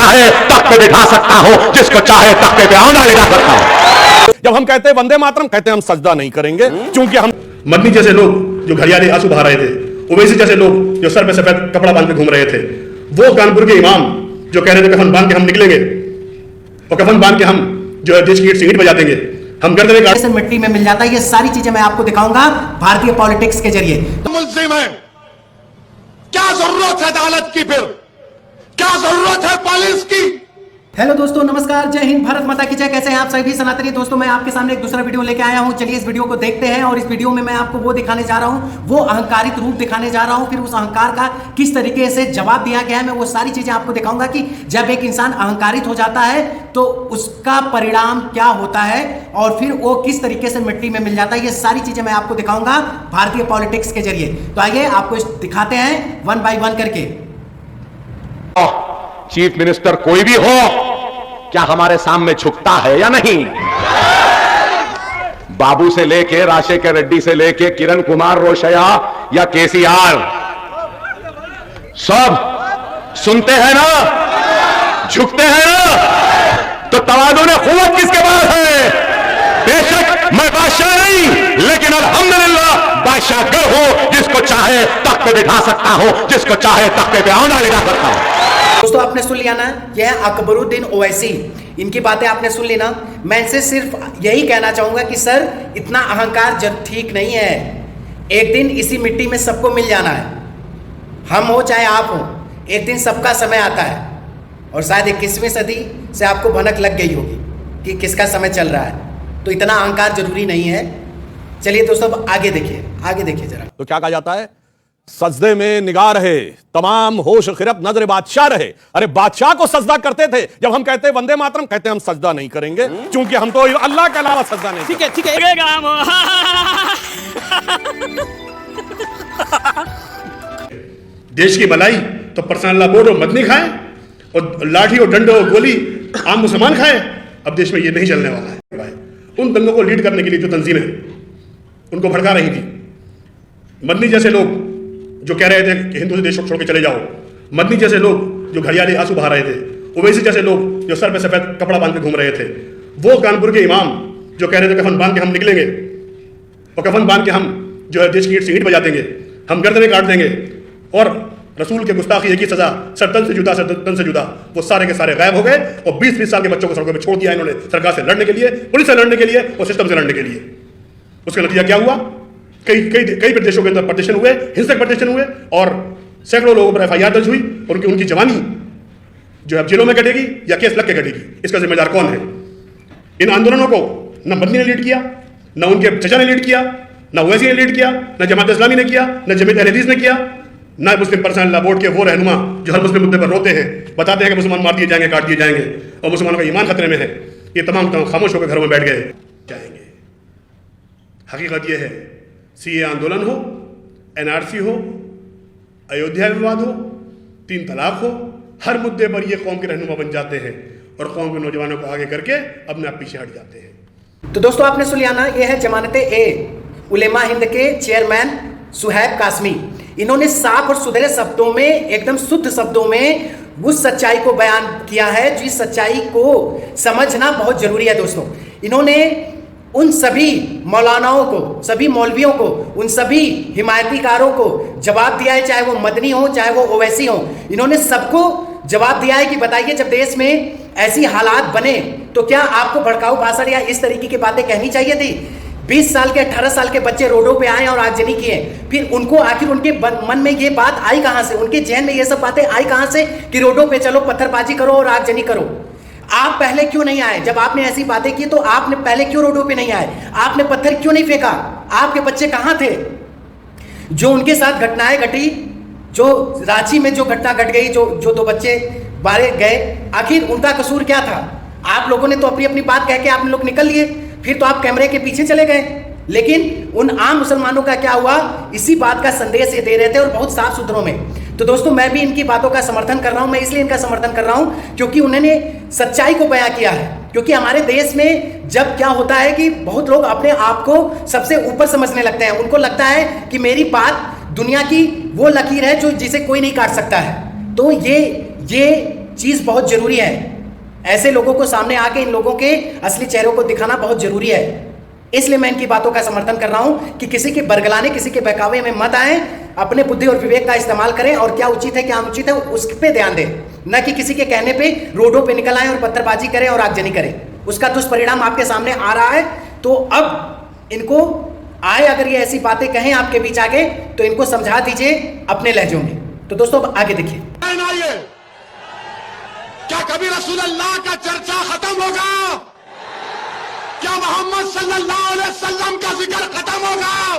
चाहे तख्त पे बिठा सकता हूं, जिसको चाहे तख्ते पे औंधा लगा सकता हूं। जब हम कहते हैं वंदे मातरम, कहते हैं हम सजदा नहीं करेंगे, क्योंकि हम मदनी जैसे लोग जो घड़ियाली आंसू बहा रहे थे, ओवैसी जैसे लोग जो सर पे सफेद कपड़ा बांध के घूम रहे थे, वो कानपुर के इमाम जो कह रहे थे कफन बांध के हम निकलेंगे और कफन बांध के हम जो है देश की ईंट से ईंट बजा देंगे, हम गर्दन में कैसे मिट्टी में मिल जाता है, ये सारी चीजें मैं आपको दिखाऊंगा भारतीय पॉलिटिक्स के जरिए। मुल्जिम है, क्या जरूरत है अदालत की, फिर क्या जरूरत है पुलिस की। हेलो दोस्तों, नमस्कार, जय हिंद, भारत माता की जय। कैसे हैं आप सभी सनातनी दोस्तों? मैं आपके सामने एक दूसरा वीडियो लेके आया हूं। चलिए इस वीडियो को देखते हैं और इस वीडियो में मैं आपको वो दिखाने जा रहा हूं, वो अहंकारित रूप दिखाने जा रहा हूं, फिर उस अहंकार का किस तरीके से जवाब दिया गया है, मैं वो सारी चीजें आपको दिखाऊंगा कि जब एक इंसान अहंकारित हो जाता है तो उसका परिणाम क्या होता है और फिर वो किस तरीके से मिट्टी में मिल जाता है। ये सारी चीजें मैं आपको दिखाऊंगा भारतीय पॉलिटिक्स के जरिए। तो आइए आपको दिखाते हैं वन बाय वन करके। चीफ मिनिस्टर कोई भी हो, क्या हमारे सामने झुकता है या नहीं? बाबू से लेके राजशेखर रेड्डी से लेके किरण कुमार रोशया या केसीआर, सब सुनते हैं ना, झुकते हैं ना? तो तवाज़ुन क़ुव्वत किसके पास है? बेशक मैं बादशाह नहीं, लेकिन अल्हम्दुलिल्लाह बादशाह गर हो, जिसको चाहे तख्त पे बिठा सकता हूं, जिसको चाहे तख्ते पे औंधा लगा सकता हूं। दोस्तों आपने सुन लिया ना, यह है अकबरुद्दीन ओवैसी, इनकी बातें आपने सुन ली ना। मैं इनसे सिर्फ यही कहना चाहूंगा कि सर इतना अहंकार जब ठीक नहीं है। एक दिन इसी मिट्टी में सबको मिल जाना है, हम हो चाहे आप हो, एक दिन सबका समय आता है और शायद 21वीं सदी से आपको भनक लग गई होगी कि किसका समय चल रहा है। तो इतना अहंकार जरूरी नहीं है। चलिए दोस्तों अब आगे देखिए जरा। तो क्या कहा जाता है? सजदे में निगाह रहे, तमाम होश खिरत नजर बादशाह रहे। अरे बादशाह को सजदा करते थे। जब हम कहते हैं वंदे मातरम, कहते हैं हम सजदा नहीं करेंगे, क्योंकि हम तो अल्लाह के अलावा सजदा नहीं। ठीक है देश की भलाई तो पर्सनल बोर्ड और मदनी खाए और लाठी और डंडे और गोली आम मुसलमान खाए। अब देश में ये नहीं चलने वाला है भाई। उन दंगों को लीड करने के लिए जो तंजीमें उनको भड़का रही थी, मदनी जैसे लोग जो कह रहे थे कि हिंदू से देश छोड़ के चले जाओ, मदनी जैसे लोग जो घड़ियाली आंसू बहा रहे थे, ओवैसी जैसे लोग जो सर पे सफेद कपड़ा बांध के घूम रहे थे, वो कानपुर के इमाम जो कह रहे थे कफन बांध के हम निकलेंगे और कफन बांध के हम जो है देश की ईंट से ईंट बजा देंगे, हम गर्दनें काट देंगे और रसूल के गुस्ताखी एक ही सजा, सर तन से जुदा, वो सारे के सारे गायब हो गए और 20-20 साल के बच्चों को सड़कों पर छोड़ दिया इन्होंने, सरकार से लड़ने के लिए, पुलिस से लड़ने के लिए और सिस्टम से लड़ने के लिए। उसका नतीजा क्या हुआ? कई प्रदेशों के अंदर प्रदर्शन हुए, हिंसक प्रदर्शन हुए और सैकड़ों लोगों पर FIR दर्ज हुई और उनकी जवानी जो है जेलों में कटेगी या केस लग के कटेगी। इसका जिम्मेदार कौन है? इन आंदोलनों को न मदनी ने लीड किया, न उनके चचा ने लीड किया, न ओवैसी ने लीड किया, न जमात इस्लामी ने किया, न जमीयत अहले हदीस ने किया, न मुस्लिम पर्सनल लॉ बोर्ड के वो रहनुमा जो हर मुस्लिम मुद्दे पर रोते हैं, बताते हैं कि मुसलमान मार दिए जाएंगे, काट दिए जाएंगे और मुसलमानों का ईमान खतरे में है। ये तमाम खामोश होकर घरों में बैठ गए जाएंगे। हकीकत यह है, CA आंदोलन हो, NRC हो, अयोध्या विवाद हो, 3 तलाक हो, हर मुद्दे पर ये कौम के रहनुमा बन जाते हैं और कौम के नौजवानों को आगे करके अपने आप पीछे हट जाते हैं। तो दोस्तों आपने सुन लिया ना, ये है जमानत-ए उलेमा हिंद के चेयरमैन सुहैब कासमी। इन्होंने साफ और सुथरे शब्दों में, एकदम शुद्ध शब्दों में उस सच्चाई को बयान किया है जिस सच्चाई को समझना बहुत जरूरी है दोस्तों। इन्होंने उन सभी मौलानाओं को, सभी मौलवियों को, उन सभी हिमायतीकारों को जवाब दिया है, चाहे वो मदनी हो चाहे वो ओवैसी हो। इन्होंने सबको जवाब दिया है कि बताइए जब देश में ऐसी हालात बने तो क्या आपको भड़काऊ भाषण या इस तरीके की बातें कहनी चाहिए थी? 20 साल के 18 साल के बच्चे रोडों पे आए और आगजनी किए, फिर उनको आखिर उनके मन में ये बात आई कहां से, उनके जहन में ये सब बातें आई कहां से कि रोडों पे चलो, पत्थरबाजी करो और आगजनी करो? आप पहले क्यों नहीं आए? जब आपने ऐसी बातें की तो आपने पहले क्यों रोडों पे नहीं आए? आपने पत्थर क्यों नहीं फेंका? आपके बच्चे कहां थे? जो उनके साथ घटनाएं घटी, जो रांची में जो घटना घट गई, जो 2 बच्चे मारे गए, आखिर उनका कसूर क्या था? आप लोगों ने तो अपनी अपनी बात कह के आप लोग निकल लिए, फिर तो आप कैमरे के पीछे चले गए। लेकिन उन आम मुसलमानों का क्या हुआ? इसी बात का संदेश ये दे रहे थे और बहुत साफ सुथरों में। तो दोस्तों मैं भी इनकी बातों का समर्थन कर रहा हूं। मैं इसलिए इनका समर्थन कर रहा हूं क्योंकि उन्होंने सच्चाई को बयां किया है। क्योंकि हमारे देश में जब क्या होता है कि बहुत लोग अपने आप को सबसे ऊपर समझने लगते हैं। उनको लगता है कि मेरी बात दुनिया की वो लकीर है जो जिसे कोई नहीं काट सकता है। तो ये चीज बहुत जरूरी है। ऐसे लोगों को सामने आके इन लोगों के असली चेहरों को दिखाना बहुत जरूरी है। इसलिए मैं इनकी बातों का समर्थन कर रहा हूं कि किसी के बरगलाने, किसी के बहकावे में मत आए, अपने बुद्धि और विवेक का इस्तेमाल करें और क्या उचित है क्या अनुचित है उस पे ध्यान दें, न कि किसी के कहने पे रोडों पे निकल आए और पत्थरबाजी करें और आगजनी करें। उसका दुष्परिणाम आपके सामने आ रहा है। तो अब इनको आए, अगर ये ऐसी बातें कहें आपके बीच आगे, तो इनको समझा दीजिए अपने लहजों में। तो दोस्तों अब आगे देखिए। क्या कभी रसूलुल्लाह का चर्चा खत्म होगा? क्या मोहम्मद सल्लल्लाहु अलैहि वसल्लम का जिक्र खत्म होगा?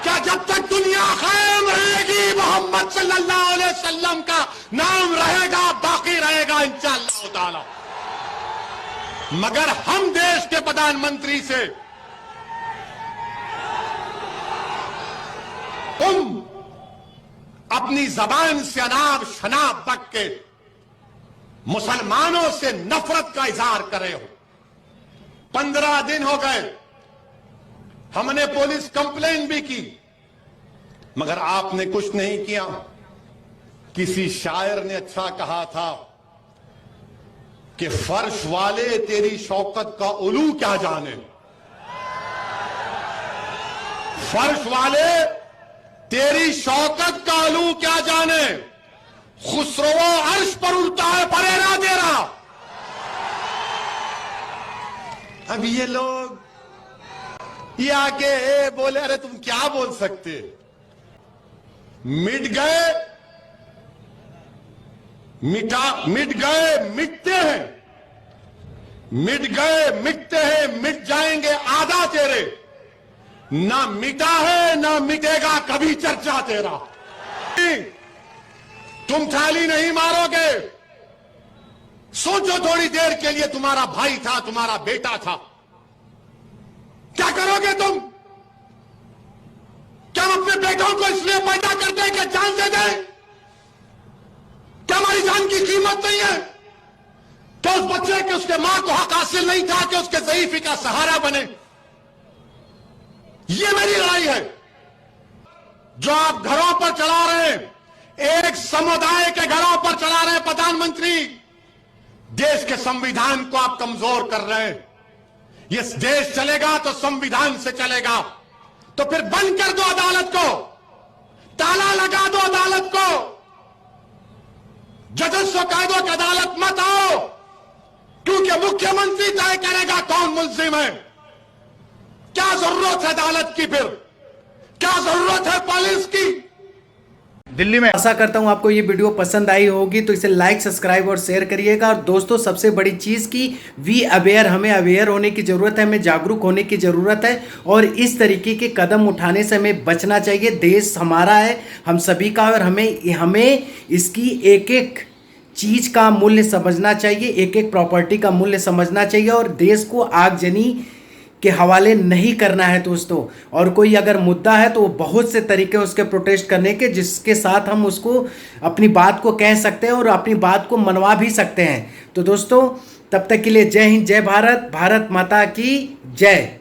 क्या जब तक दुनिया कायम रहेगी मोहम्मद सल्लल्लाहु अलैहि वसल्लम का नाम रहेगा, बाकी रहेगा इंशाअल्लाह ताला। मगर हम देश के प्रधानमंत्री से तुम अपनी जबान से अनाब शनाब तक के मुसलमानों से नफरत का इजहार कर रहे हो। 15 दिन हो गए, हमने पुलिस कंप्लेन भी की, मगर आपने कुछ नहीं किया। किसी शायर ने अच्छा कहा था कि फर्श वाले तेरी शौकत का उलू क्या जाने, फर्श वाले तेरी शौकत का उलू क्या जाने, खुसरो अर्श पर उड़ता है परेरा तेरा। अब ये लोग ये आके बोले, अरे तुम क्या बोल सकते, मिट गए मिटते हैं, मिट गए मिटते हैं, मिट जाएंगे आधा तेरे, ना मिटा है ना मिटेगा कभी चर्चा तेरा। तुम थाली नहीं मारोगे। सोचो थोड़ी देर के लिए, तुम्हारा भाई था, तुम्हारा बेटा था, क्या करोगे तुम? क्या हम अपने बेटों को इसलिए पैदा करते हैं कि जान दे दें? क्या हमारी जान की कीमत नहीं है? क्या उस बच्चे के उसके मां को हक हासिल नहीं था कि उसके ज़ईफ़ी का सहारा बने? ये मेरी लड़ाई है जो आप घरों पर चला रहे हैं, एक समुदाय के घरों पर चला रहे हैं प्रधानमंत्री। देश के संविधान को आप कमजोर कर रहे हैं। ये देश चलेगा तो संविधान से चलेगा, तो फिर बंद कर दो अदालत को, ताला लगा दो अदालत को, जजेस को कह दो कि अदालत मत आओ, क्योंकि मुख्यमंत्री तय करेगा कौन मुल्जिम है। क्या जरूरत है अदालत की, फिर क्या जरूरत है पुलिस की? दिल्ली में आशा करता हूं आपको ये वीडियो पसंद आई होगी, तो इसे लाइक, सब्सक्राइब और शेयर करिएगा। और दोस्तों सबसे बड़ी चीज़ की वी अवेयर, हमें अवेयर होने की ज़रूरत है, हमें जागरूक होने की ज़रूरत है और इस तरीके के कदम उठाने से हमें बचना चाहिए। देश हमारा है, हम सभी का, और हमें इसकी एक एक चीज़ का मूल्य समझना चाहिए, एक एक प्रॉपर्टी का मूल्य समझना चाहिए और देश को आगजनी के हवाले नहीं करना है दोस्तों। और कोई अगर मुद्दा है तो बहुत से तरीके उसके प्रोटेस्ट करने के, जिसके साथ हम उसको अपनी बात को कह सकते हैं और अपनी बात को मनवा भी सकते हैं। तो दोस्तों तब तक के लिए जय हिंद, जय भारत, भारत माता की जय।